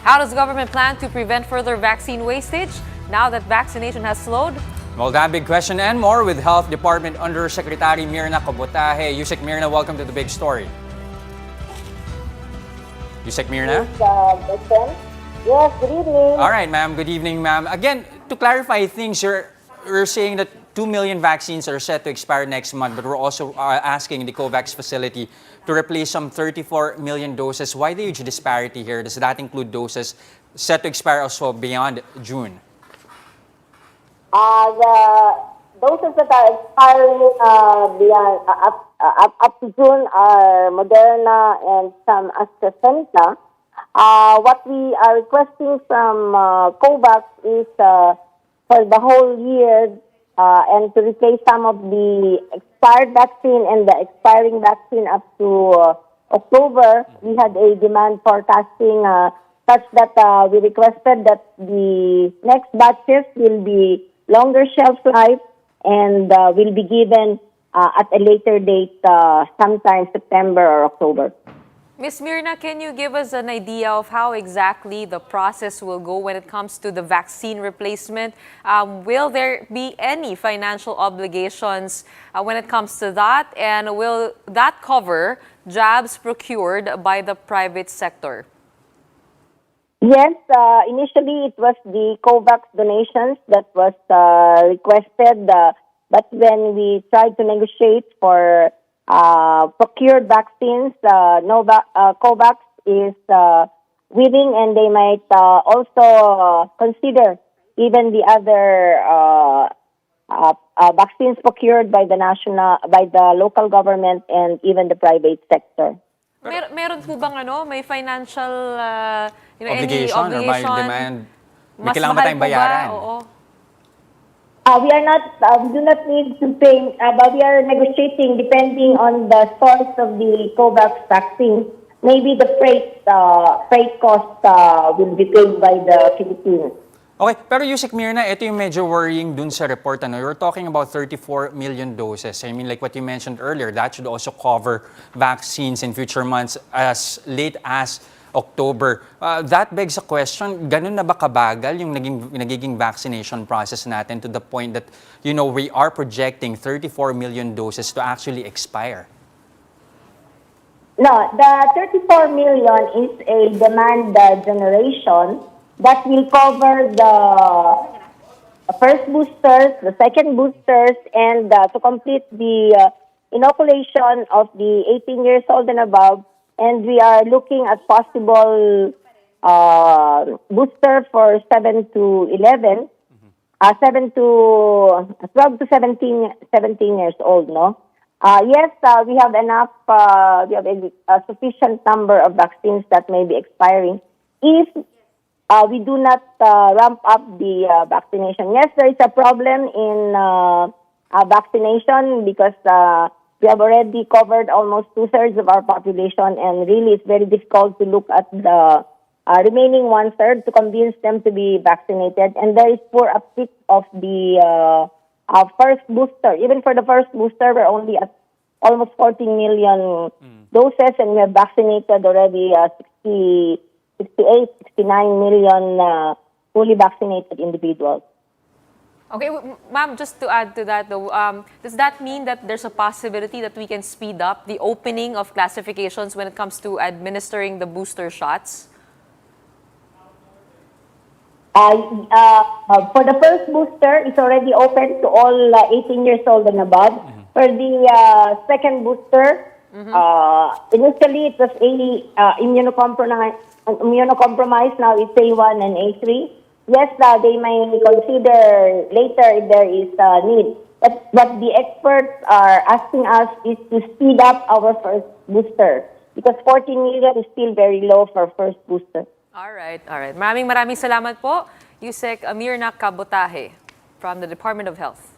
How does government plan to prevent further vaccine wastage now that vaccination has slowed? Well, that big question and more with Health Department Undersecretary Myrna Cabotaje. Usec, Myrna, welcome to the big story. Usec, Myrna? Yes, good evening. All right, ma'am. Good evening, ma'am. Again, to clarify things, you're saying that 2 million vaccines are set to expire next month, but we're also asking the COVAX facility to replace some 34 million doses. Why the huge disparity here? Does that include doses set to expire also beyond June? The doses that are expiring beyond up to June are Moderna and some AstraZeneca. What we are requesting from COVAX is for the whole year and to replace some of the expired vaccine and the expiring vaccine up to October. We had a demand forecasting such that we requested that the next batches will be longer shelf life and will be given at a later date, sometime September or October. Ms. Myrna, can you give us an idea of how exactly the process will go when it comes to the vaccine replacement? Will there be any financial obligations when it comes to that? And will that cover jabs procured by the private sector? Yes, initially it was the COVAX donations that was requested, but when we tried to negotiate for procured vaccines, COVAX is willing, and they might also consider even the other vaccines procured by the local government and even the private sector. Meron po bang may financial Obligation any or may obligation? demand? May Mas kailangan ba mahal tayong po bayaran? Oo. We are not, we do not need to pay, but we are negotiating depending on the source of the COVAX vaccine. Maybe the freight cost will be paid by the Philippines. Okay, pero Usec, Myrna, ito yung medyo worrying dun sa report. You're talking about 34 million doses. I mean, like what you mentioned earlier, that should also cover vaccines in future months as late as October. That begs a question, ganun na ba kabagal yung nagiging vaccination process natin to the point that, we are projecting 34 million doses to actually expire? No, the 34 million is a demand generation that will cover the first boosters, the second boosters, and to complete the inoculation of the 18 years old and above. And we are looking at possible booster for 7 to 11, 12 to 17 years old, no? Yes, we have enough, we have a sufficient number of vaccines that may be expiring if we do not ramp up the vaccination. Yes, there is a problem in vaccination because we have already covered almost 2/3 of our population, and really it's very difficult to look at the remaining 1/3 to convince them to be vaccinated. And there is poor uptake of the first booster. Even for the first booster, we're only at almost 14 million doses, and we have vaccinated already 68, 69 million fully vaccinated individuals. Okay, ma'am, just to add to that though, does that mean that there's a possibility that we can speed up the opening of classifications when it comes to administering the booster shots? For the first booster, it's already open to all 18 years old and above. For the second booster, initially it was immunocompromised, now it's A1 and A3. Yes, they may consider later if there is need. But what the experts are asking us is to speed up our first booster because 14 million is still very low for first booster. All right. Maraming salamat po, Usec Myrna Cabotaje from the Department of Health.